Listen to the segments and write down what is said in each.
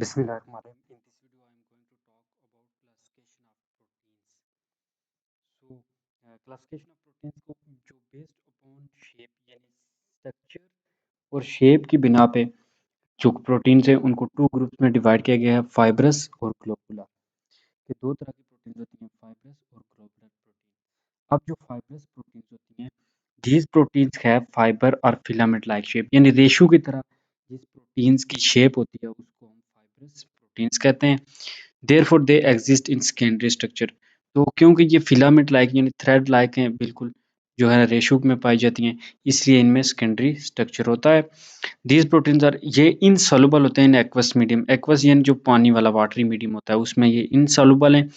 Bismillahirrahmanirrahim. In this video, I am going to talk about classification of proteins. So, classification of proteins को जो based upon shape यानी structure और shape की बिना पे जो प्रोटीन्स हैं उनको टू ग्रुप्स में डिवाइड किया गया है, फाइब्रस और ग्लोबुलर। ये दो तरह की प्रोटीन्स होती हैं, फाइब्रस और ग्लोबुलर प्रोटीन। अब जो फाइब्रस प्रोटीन्स होती हैं, these proteins have fiber और filament like shape, यानी रेशू की तरह जिस प्रोटीन्स की शेप होती है उसको हम फाइब्रस प्रोटीन्स कहते हैं। Therefore they exist in secondary structure. तो क्योंकि ये फिलामेंट लाइक यानी थ्रेड लाइक हैं, बिल्कुल जो है रेशो में पाई जाती हैं, इसलिए इनमें सेकेंडरी स्ट्रक्चर होता है। दीज प्रोटीन्स आर ये इनसॉल्युबल होते हैं इन एक्वस मीडियम। एक्वस यानी जो पानी वाला वाटरी मीडियम होता है उसमें ये इनसॉल्युबल हैं।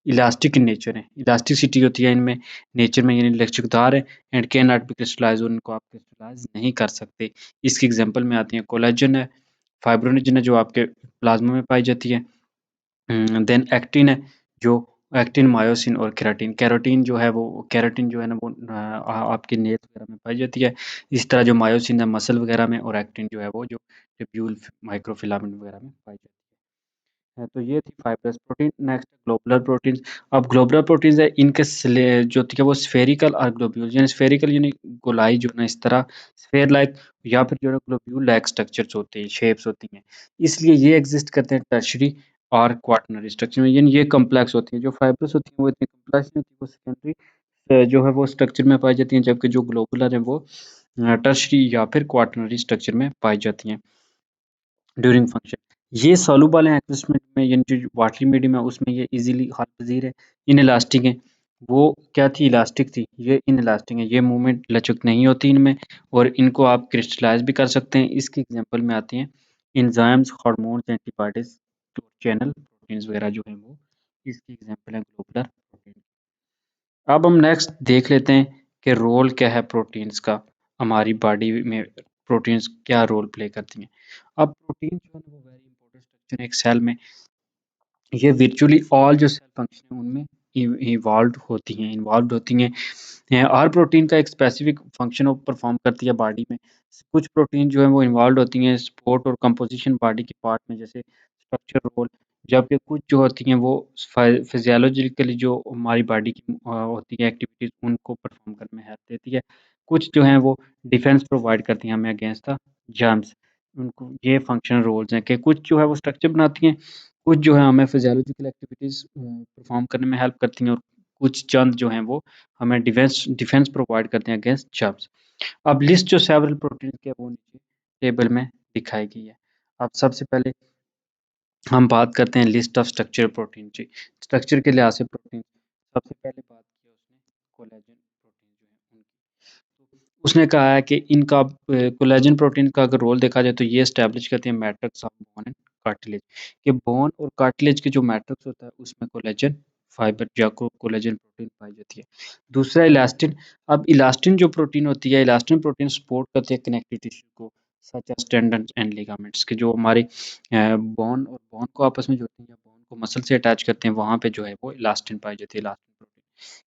इलास्टिक इन नेचर है, इलास्टिसिटी होती है इनमें नेचर में, यानी लचकदार है। And can not be crystallise, और इनको आप क्रिस्टलाइज नहीं कर सकते। इसकी एग्जांपल में आती है कोलेजन है, फाइब्रोनेजन है जो आपके प्लाज्मा में पाई जाती है। देन एक्टिन है, जो एक्टिन, मायोसिन और केराटिन। केराटिन जो है वो केराटिन जो है ना वो आपके नेल्स वगैरह में पाई जाती है। इस तरह जो मायोसिन है मसल वगैरह में, और एक्टिन जो है वो जो ट्यूब्यूल माइक्रोफिलामेंट वगैरह में पाई जाती है। तो ये थी fibrous protein. Next globular protein. अब ग्लोबुलर प्रोटीन है, इनके जो होती है वो स्फेरिकल और ग्लोब्यूल, यानी स्फेरिकल यानी गोलाई जो ना इस तरह स्फेयर लाइक, या फिर जो है ग्लोब्यूल लाइक स्ट्रक्चर्स होते हैं, शेप्स होती हैं। इसलिए ये एग्जिस्ट करते हैं टर्शरी और क्वाaternary स्ट्रक्चर में, यानी ये कॉम्प्लेक्स होती है। जो फाइब्रस होती है वो इतनी कॉम्प्लेक्स नहीं होती, वो सेकेंडरी जो है वो स्ट्रक्चर में पाई जाती हैं, जबकि जो ग्लोबुलर है वो टर्शरी या फिर क्वाaternary स्ट्रक्चर में पाई जाती हैं ड्यूरिंग फंक्शन। ये सॉल्युबल है एक्वस मीडियम में, यानी जो वाटरी मीडियम है उसमें ये इजीली हाल पजीर है। इनइलास्टिक है, वो क्या थी, इलास्टिक थी, ये इनइलास्टिक है, ये मूवमेंट लचक नहीं होती इनमें, और इनको आप क्रिस्टलाइज भी कर सकते हैं। इसकी एग्जांपल में आती हैं enzymes, hormones, antibodies, channel proteins वगैरह जो हैं वो इसकी एग्जांपल है ग्लोबुलर प्रोटीन। अब हम नेक्स्ट देख लेते हैं कि रोल क्या है प्रोटीन्स का हमारी बॉडी में, प्रोटीन्स क्या रोल प्ले करती हैं। अब प्रोटीन जो है ना वो वेरी इंपॉर्टेंट स्ट्रक्चर है एक सेल में। ये वर्चुअली ऑल जो सेल फंक्शन है उनमें इन्वॉल्व होती हैं। हर प्रोटीन का एक स्पेसिफिक फंक्शन वो परफॉर्म करती है बॉडी में। कुछ प्रोटीन जो है वो इन्वॉल्व होती हैं सपोर्ट और कंपोजिशन बॉडी के पार्ट में, जैसे स्ट्रक्चर रोल। जबकि कुछ जो होती हैं वो फिजियोलॉजिकली जो हमारी बॉडी की होती है एक्टिविटीज उनको परफॉर्म करने में हेल्प देती है। कुछ जो हैं वो डिफेंस प्रोवाइड करती हैं हमें अगेंस्ट द जर्म्स। उनको ये फंक्शनल रोल्स हैं कि कुछ जो है वो स्ट्रक्चर बनाती हैं, कुछ जो है हमें फिजियोलॉजिकल एक्टिविटीज परफॉर्म करने में हेल्प करती हैं, और कुछ चंद जो हैं वो हमें डिफेंस डिफेंस प्रोवाइड करते हैं अगेंस्ट जर्म्स। अब लिस्ट जो सेवरल प्रोटीन के वो नीचे टेबल में दिखाई गई है। अब सबसे पहले हम बात करते हैं लिस्ट ऑफ स्ट्रक्चर प्रोटीन की। स्ट्रक्चर के लिहाज से प्रोटीन सबसे पहले बात की है उसने कोलेजन प्रोटीन जो है उनकी। तो उसने कहा है कि इनका कोलेजन प्रोटीन का अगर रोल देखा जाए तो ये एस्टेब्लिश करते हैं matrix of bone and cartilage, कि बोन और कार्टिलेज के जो मैट्रिक्स होता है उसमें कोलेजन फाइबर या कोलेजन प्रोटीन पाई जाती है। दूसरा इलास्टिन। अब इलास्टिन जो प्रोटीन होती है, इलास्टिन प्रोटीन सपोर्ट करती है कनेक्टिव टिश्यू को, such as tendon and ligaments, के जो हमारे बोन और बोन को आपस में जोड़ते हैं या बोन को मसल से अटैच करते हैं, वहाँ पे जो है वो इलास्टिन पाई जाती है, इलास्टिन प्रोटीन।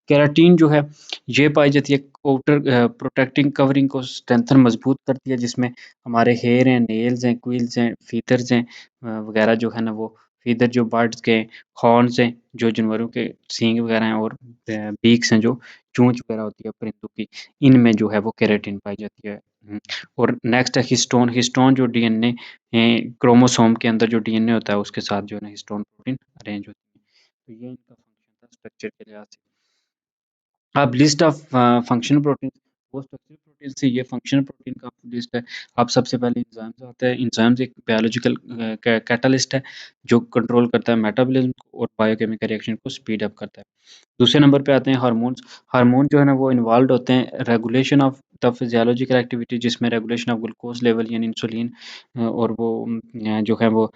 केराटिन जो है ये पाई जाती है आउटर प्रोटेक्टिंग कवरिंग को स्ट्रेंथन मजबूत करती है, जिसमें हमारे हेयर हैं, नेल्स हैं, क्विल्स हैं, फीदर्स हैं वगैरह जो है ना वो फीदर जो बर्ड्स के, हॉर्न्स हैं जो जानवरों के सींग वगैरह हैं, और बीक्स हैं जो चोंच वगैरह होती है परिंदों की, इनमें जो है वो केराटिन पाई जाती है। और नेक्स्ट है हिस्टोन। हिस्टोन जो डीएनए क्रोमोसोम के अंदर जो डीएनए होता है उसके साथ जो है ना हिस्टोन प्रोटीन अरेंज होती है। तो ये इनका फंक्शन था स्ट्रक्चर के लिहाज से। अब लिस्ट ऑफ फंक्शनल प्रोटीन, वो स्ट्रक्चरल प्रोटीन से ये फंक्शनल प्रोटीन का लिस्ट है। अब सबसे पहले एंजाइम्स आते हैं। एंजाइम्स एक बायोलॉजिकल कैटलिस्ट है जो कंट्रोल करता है मेटाबॉलिज्म और बायोकेमिकल रिएक्शन को स्पीड अप करता है। दूसरे नंबर पे आते हैं हार्मोन्स। हार्मोन जो है ना वो इन्वॉल्व होते हैं regulation of the physiological activity, जिसमें रेगुलेशन ऑफ ग्लूकोज लेवल यानी इंसुलिन, और वो जो है वो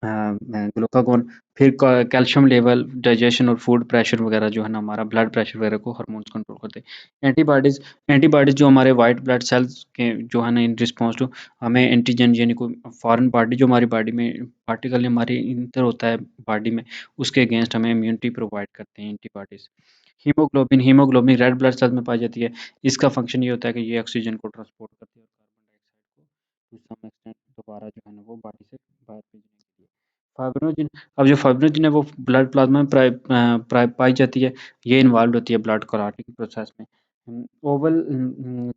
ग्लूकागोन, फिर कैल्शियम लेवल, डाइजेशन और फूड प्रेशर वगैरह जो है ना हमारा ब्लड प्रेशर वगैरह को हार्मोन्स कंट्रोल करते हैं। एंटीबॉडीज। एंटीबॉडीज जो हमारे वाइट ब्लड सेल्स के जो है ना इन रिस्पॉन्स टू हमें एंटीजन यानी कोई फॉरेन बॉडी जो हमारी बॉडी में पार्टिकल हमारे इंटर होता है बॉडी में, उसके अगेंस्ट हमें इम्यूनिटी प्रोवाइड करते हैं antibodies. Haemoglobin. Haemoglobin red blood cells में पाई जाती है। इसका फंक्शन ये होता है कि ये ऑक्सीजन को ट्रांसपोर्ट करती है और कार्बन डाइऑक्साइड को टू सम एक्सटेंट दोबारा जो है ना वो बॉडी से बाहर भेजने फाइब्रिनोजेन, अब जो फाइब्रिनोजेन है वो ब्लड प्लाज्मा में पाई जाती है। ये इन्वॉल्व होती है ब्लड क्लॉटिंग प्रोसेस में। ओवल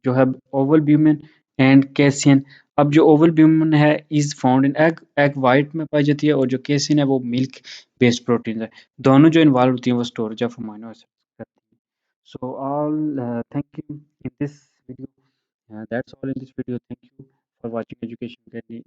जो है ओवल ब्यूमेन एंड कैसियन। अब जो ओवल ब्यूमेन है is found in egg, egg white में पाई जाती है, और जो कैसियन है वो मिल्क बेस्ड प्रोटीन है। दोनों जो इन्वॉल्व होती हैं वो स्टोरेज ऑफ अमाइनो एसिड करती हैं। So all thank you in this video. That's all in this video. Thank you for watching Education Academy.